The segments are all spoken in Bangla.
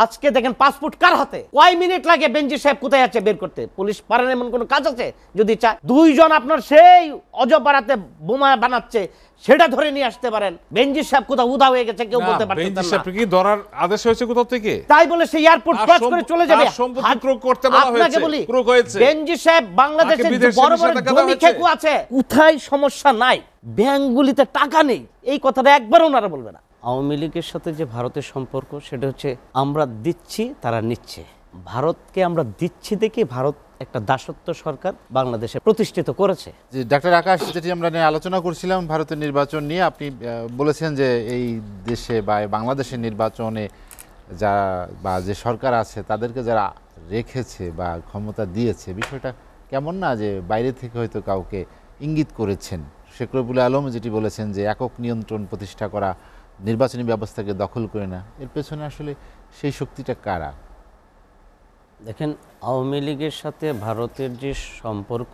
আজকে দেখেন পাসপোর্ট কার হাতে, কয় মিনিট লাগে বেনজির সাহেব কোথায় আছে বের করতে? পুলিশ পারেন এমন কোনো কাজ আছে? যদি চায় দুইজন আপনার সেই অজপাড়াতে বোমা বানাচ্ছে সেটা ধরে নিয়ে আসতে পারেন। বেনজির সাহেব কোথাও উদা হয়ে গেছে কেউ বলতে পারতেন না। বেনজির সাহেব কি ধরার আদেশ হয়েছে কোথা থেকে? তাই বলে সেই এয়ারপোর্ট ক্রস করে চলে যাবে। সম্পত্তি ক্রোক করতে বলা হয়েছে, আপনাকে বলি ক্রোক হয়েছে। বেনজির সাহেব বাংলাদেশে বড় বড় জমি খেকু আছে, কোথায় সমস্যা নাই, ব্যাংকগুলিতে টাকা নেই, এই কথাটা একবার ওনারা বলবে না। আওয়ামী লীগের সাথে যে ভারতের সম্পর্ক সেটা হচ্ছে আমরা দিচ্ছি তারা নিচ্ছে। ভারতকে আমরা দিচ্ছি দেখে ভারত একটা দাসত্ব সরকার বাংলাদেশে প্রতিষ্ঠিত করেছে। যে ডাক্তার আকাশ, যেটি আমরা নিয়ে আলোচনা করছিলাম ভারতের নির্বাচন নিয়ে, আপনি বলেছেন যে এই দেশে বা বাংলাদেশের নির্বাচনে যারা বা যে সরকার আছে তাদেরকে যারা রেখেছে বা ক্ষমতা দিয়েছে, বিষয়টা কেমন না যে বাইরে থেকে হয়তো কাউকে ইঙ্গিত করেছেন। শেখ রবিউল আলম যেটি বলেছেন যে একক নিয়ন্ত্রণ প্রতিষ্ঠা করা, নির্বাচনী ব্যবস্থাকে দখল করে না, এর পেছনে আসলে সেই শক্তিটা কারা? দেখেন, আওয়ামী লীগের সাথে ভারতের যে সম্পর্ক,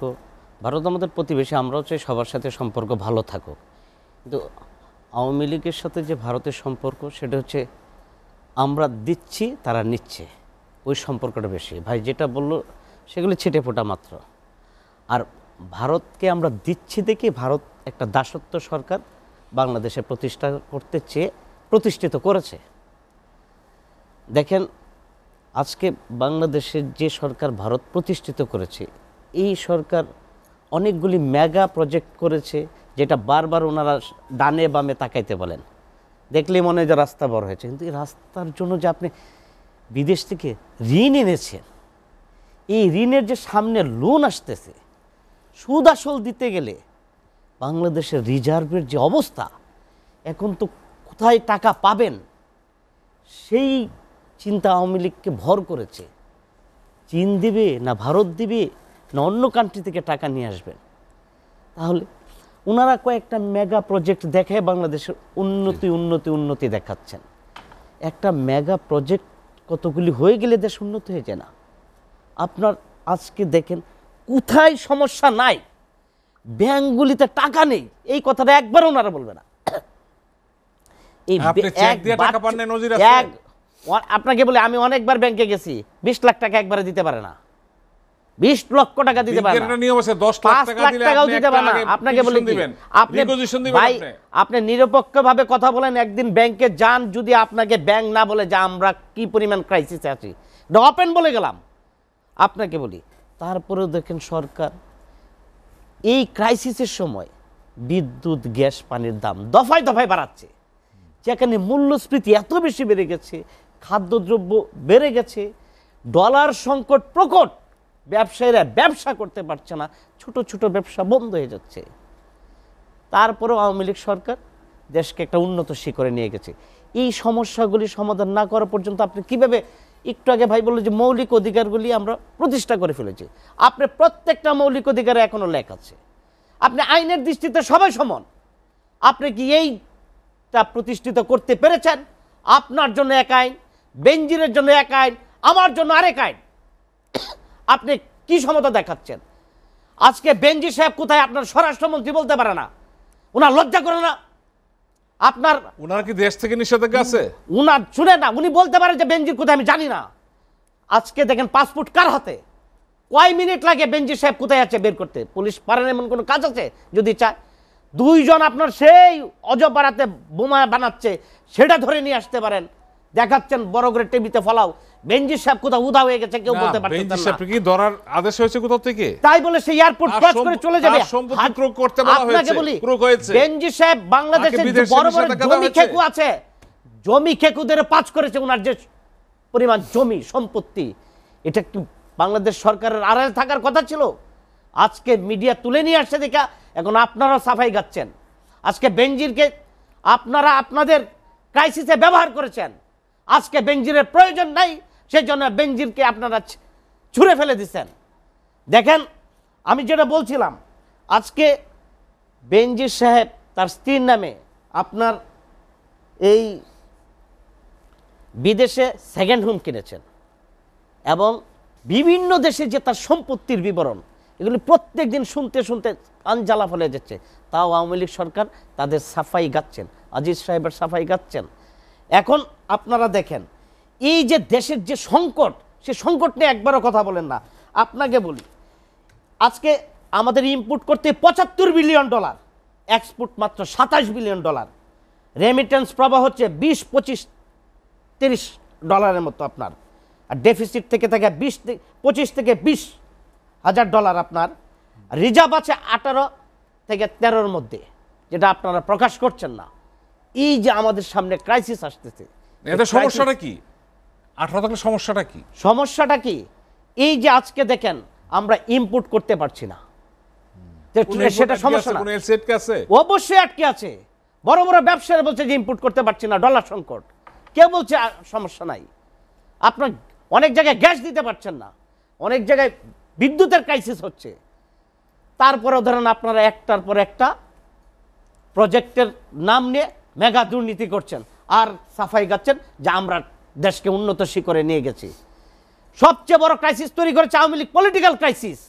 ভারত আমাদের প্রতিবেশী, আমরাও চাই সবার সাথে সম্পর্ক ভালো থাকুক, কিন্তু আওয়ামী লীগের সাথে যে ভারতের সম্পর্ক সেটা হচ্ছে আমরা দিচ্ছি তারা নিচ্ছে, ওই সম্পর্কটা বেশি। ভাই যেটা বললো সেগুলি ছিটে ফোটা মাত্র। আর ভারতকে আমরা দিচ্ছি দেখে ভারত একটা দাসত্ব সরকার বাংলাদেশে প্রতিষ্ঠা করতে চেয়ে প্রতিষ্ঠিত করেছে। দেখেন, আজকে বাংলাদেশের যে সরকার ভারত প্রতিষ্ঠিত করেছে, এই সরকার অনেকগুলি মেগা প্রজেক্ট করেছে, যেটা বারবার ওনারা ডানে বামে তাকাইতে বলেন, দেখলে মনে হয় যে রাস্তা বড় হয়েছে, কিন্তু এই রাস্তার জন্য যে আপনি বিদেশ থেকে ঋণ এনেছেন, এই ঋণের যে সামনে লোন আসতেছে, সুদ আসল দিতে গেলে বাংলাদেশের রিজার্ভের যে অবস্থা, এখন তো কোথায় টাকা পাবেন সেই চিন্তা আওয়ামী লীগকে ভর করেছে। চীন দিবে না ভারত দিবে না অন্য কান্ট্রি থেকে টাকা নিয়ে আসবেন? তাহলে ওনারা কয়েকটা মেগা প্রজেক্ট দেখায় বাংলাদেশের উন্নতি উন্নতি উন্নতি দেখাচ্ছেন। একটা মেগা প্রজেক্ট কতগুলি হয়ে গেলে দেশ উন্নত হয়ে যায় না? আপনার আজকে দেখেন কোথায় সমস্যা নাই, ব্যাংকগুলিতে টাকা নেই, এই কথাটা একবার ওনারা বলবে না। আপনাকে বলে আমি অনেকবার ব্যাংকে গেছি, 20 লাখ টাকা একবারে দিতে পারে না, 20 লক্ষ টাকা দিতে পারে না, 5 লাখ টাকাও দিতে পারে না। আপনাকে বলে আপনি নিরপেক্ষভাবে কথা বলেন, একদিন ব্যাংকে যান, যদি আপনাকে ব্যাংক না বলে যে আমরা কি পরিমাণ ক্রাইসিসে আছি, ওপেন বলে গেলাম। আপনাকে বলি তারপরেও দেখেন সরকার এই ক্রাইসিসের সময় বিদ্যুৎ গ্যাস পানির দাম দফায় দফায় বাড়াচ্ছে, যেখানে মূল্যস্ফীতি এত বেশি বেড়ে গেছে, খাদ্যদ্রব্য বেড়ে গেছে, ডলার সংকট প্রকট, ব্যবসায়ীরা ব্যবসা করতে পারছে না, ছোট ছোট ব্যবসা বন্ধ হয়ে যাচ্ছে। তারপরেও আওয়ামী লীগ সরকার দেশকে একটা উন্নত শিখরে নিয়ে গেছে। এই সমস্যাগুলি সমাধান না করা পর্যন্ত আপনি কিভাবে, একটু আগে ভাই বললো যে মৌলিক অধিকারগুলি আমরা প্রতিষ্ঠা করে ফেলেছি, আপনি প্রত্যেকটা মৌলিক অধিকারে এখনো লেখা আছে, আপনি আইনের দৃষ্টিতে সবাই সমান, আপনি কি এইটা প্রতিষ্ঠিত করতে পেরেছেন? আপনার জন্য এক আইন, বেনজিরের জন্য এক আইন, আমার জন্য আরেক আইন, আপনি কি সমতা দেখাচ্ছেন? আজকে বেনজির সাহেব কোথায় আপনার স্বরাষ্ট্রমন্ত্রী বলতে পারে না, ওনার লজ্জা করে না? আপনার ওনার কি দেশ থেকে নিষেধাজ্ঞা আছে? উনার শুনে না, উনি বলতে পারেন যে বেনজির কোথায় আমি জানি না। আজকে দেখেন পাসপোর্ট কার হাতে, কয় মিনিট লাগে বেনজির সাহেব কোথায় আছে বের করতে? পুলিশ পারেন এমন কোনো কাজ আছে? যদি চায় দুইজন আপনার সেই অজপাড়াতে বোমা বানাচ্ছে সেটা ধরে নিয়ে আসতে পারেন, দেখাচ্ছেন বড় করে টিভিতে ফলাও, বেনজির সাহেব কোথাও উদা হয়ে গেছে কেউ বলতে পারতেন না। বেনজির সাহেব কি ধরার আদেশ হয়েছে কোথা থেকে? তাই বলে সেই এয়ারপোর্ট ক্রস করে চলে যাবে। সম্পত্তি ক্রোক করতে বলা হয়েছে, আপনাকে বলি ক্রোক হয়েছে। বেনজির সাহেব বাংলাদেশে বড় বড় জমি খেকু আছে, জমি খেকুদের পাঁচ করেছে, ওনার যে পরিমাণ জমি সম্পত্তি, এটা কি বাংলাদেশ সরকারের আড়ালে থাকার কথা ছিল? আজকে মিডিয়া তুলে নিয়ে আসছে দেখা এখন আপনারা সাফাই গাচ্ছেন। আজকে বেনজিরকে আপনারা আপনাদের ক্রাইসিসে ব্যবহার করেছেন, আজকে বেনজিরের প্রয়োজন নাই, সেজন্য বেনজিরকে আপনারা ছুঁড়ে ফেলে দিচ্ছেন। দেখেন, আমি যেটা বলছিলাম, আজকে বেনজির সাহেব তার স্ত্রীর নামে আপনার এই বিদেশে সেকেন্ড হোম কিনেছেন, এবং বিভিন্ন দেশে যে তার সম্পত্তির বিবরণ, এগুলি প্রত্যেক দিন শুনতে শুনতে আঞ্জালা ফলে যাচ্ছে। তাও আওয়ামী লীগ সরকার তাদের সাফাই গাচ্ছেন, আজিজ সাহেবের সাফাই গাচ্ছেন। এখন আপনারা দেখেন এই যে দেশের যে সংকট, সে সংকট নিয়ে একবারও কথা বলেন না। আপনাকে বলি, আজকে আমাদের ইম্পোর্ট করতে $75 বিলিয়ন, এক্সপোর্ট মাত্র $27 বিলিয়ন, রেমিটেন্স প্রবাহ হচ্ছে 20, 25, 30 ডলারের মতো আপনার, আর ডেফিসিট থেকে থাকে 25 থেকে 20 হাজার ডলার আপনার, রিজার্ভ আছে 18 থেকে 13-র মধ্যে, যেটা আপনারা প্রকাশ করছেন না। এই যে আমাদের সামনে ক্রাইসিস আসতেছে, এতে সমস্যাটা কি? 18 থাকলে সমস্যাটা কি? সমস্যাটা কি? এই যে আজকে দেখেন আমরা ইম্পোর্ট করতে পারছি না, সেটা সমস্যা না? কোনো এলসি আটকে আছে? অবশ্যই আটকে আছে। বড় বড় ব্যবসায়ী বলছে যে ইম্পোর্ট করতে পারছি না, ডলার সংকট। কেউ বলছে সমস্যা নাই। আপনার অনেক জায়গায় গ্যাস দিতে পারছেন না, অনেক জায়গায় বিদ্যুতের ক্রাইসিস হচ্ছে। তারপরেও ধরেন আপনারা একটার পর একটা প্রজেক্টের নাম নিয়ে মেগা দুর্নীতি করছেন আর সাফাই গাচ্ছেন যে আমরা দেশকে উন্নত শিখরে নিয়ে গেছি। সবচেয়ে বড় ক্রাইসিস তৈরি করেছে আওয়ামী লীগ, পলিটিক্যাল ক্রাইসিস।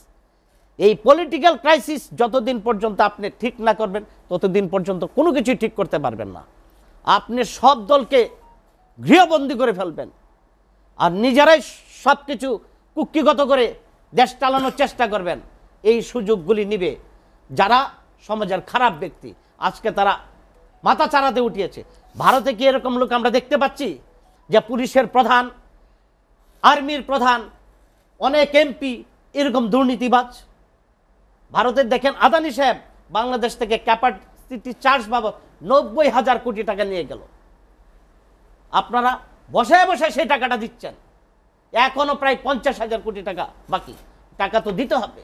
এই পলিটিক্যাল ক্রাইসিস যতদিন পর্যন্ত আপনি ঠিক না করবেন ততদিন পর্যন্ত কোনো কিছুই ঠিক করতে পারবেন না। আপনি সব দলকে গৃহবন্দী করে ফেলবেন আর নিজেরাই সব কিছু কুক্ষিগত করে দেশ চালানোর চেষ্টা করবেন। এই সুযোগগুলি নিবে যারা সমাজের খারাপ ব্যক্তি, আজকে তারা মাথা চাড়াতে উঠিয়েছে। ভারতে কি এরকম লোক আমরা দেখতে পাচ্ছি যে পুলিশের প্রধান, আর্মির প্রধান, অনেক এমপি এরকম দুর্নীতিবাজ? ভারতের দেখেন আদানি সাহেব বাংলাদেশ থেকে ক্যাপাসিটি চার্জ বাবদ 90,000 কোটি টাকা নিয়ে গেল। আপনারা বসায় বসায় সেই টাকাটা দিচ্ছেন, এখনো প্রায় 50,000 কোটি টাকা বাকি। টাকা তো দিতে হবে,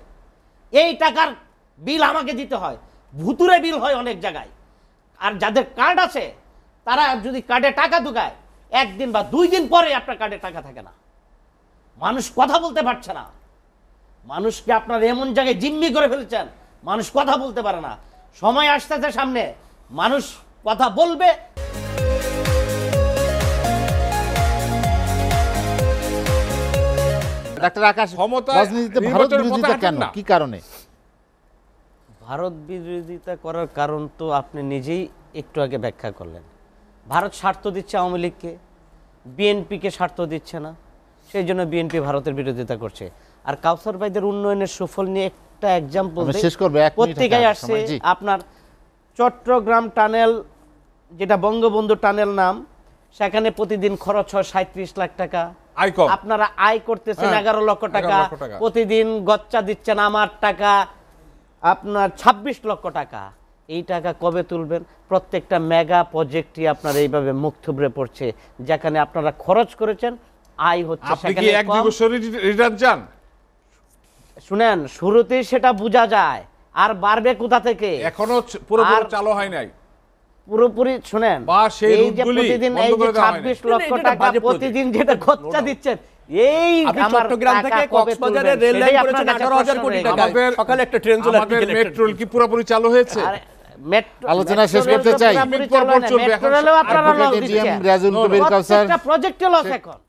এই টাকার বিল আমাকে দিতে হয়, ভুতুরে বিল হয় অনেক জায়গায়। আর যাদের কার্ড আছে তারা যদি কার্ডে টাকা ঢুকায়, একদিন বা 2 দিন পরে আপনার কার্ডে টাকা থাকে না। মানুষ কথা বলতে পারছে না, মানুষকে আপনার এমন জায়গায় জিম্মি করে ফেলছেন, মানুষ কথা বলতে পারে না। সময় আসতেছে সামনে, মানুষ কথা বলবে। ডাক্তার আকাশ, ক্ষমতায় রাজনীতিতে ভারত নির্বাচনের বিরোধিতা পথে কেন, হাঁটেন না। কি কারণে? ভারত বিরোধিতা করার কারণ তো আপনি নিজেই একটু আগে ব্যাখ্যা করলেন। ভারত স্বার্থ দিচ্ছে আওয়ামী লীগকে, বিএনপিকে স্বার্থ দিচ্ছে না, সেই জন্য বিএনপি ভারতের বিরোধিতা করছে। আর কাউসার ভাইদের উন্নয়নের সুফল নিয়ে একটা এক্সাম্পল শেষ করবো, 1 মিনিট পত্রিকায় আসছে। জি। আপনার চট্টগ্রাম টানেল, যেটা বঙ্গবন্ধু টানেল নাম, সেখানে প্রতিদিন খরচ হয় 37 লাখ টাকা। আয় কম। আপনারা আয় করতেছেন হ্যাঁ, 11 লক্ষ টাকা, 11 লক্ষ টাকা। প্রতিদিন গচ্চা দিচ্ছেন আমার টাকা আপনার 26 লক্ষ টাকা। এই টাকা কবে তুলবেন? প্রত্যেকটা মেগা প্রজেক্টই আপনার এইভাবে মুখ থুবড়ে পড়ছে, যেখানে আপনারা খরচ করেছেন, আয় হচ্ছে আপনি কি সেখানে 1-2 কম। বছর রিটার্ন চান? শুনেন, শুরুতেই সেটা বোঝা যায়, আর বাড়বে কোথা থেকে? এখনো পুরোপুরি আর চালু হয় নাই। পুরোপুরি শুনেন, বা সেই এই যে রুটগুলি প্রতিদিন বন্ধ এই যে করে দেওয়া হয়নি। 26 লক্ষ এটা টাকা বাজে প্রতিদিন যেটা খরচা দিচ্ছেন, এই আপনি আমার চট্টগ্রাম টাকা থেকে কবে কক্সবাজারে তুলবেন? রেল লাইন সেটাই করেছেন আপনার কাছে 18,000 প্রশ্ন কোটি রয়ে টাকা। গেল। আমাদের সকালে একটা ট্রেন চলে আমাদের মেট্রো কি পুরোপুরি চালু হয়েছে? আরে, মেট্রো আলোচনা মেট্রো শেষ রেল করতে তো চাই। পুরোপুরি পর পর চলে না, চলবে, মেট্রো এখন রেলেও আপনারা loss advocate A G M দিচ্ছেন। রাজুল কবির কাউসার, প্রত্যেকটা প্রজেক্টে লস এখন।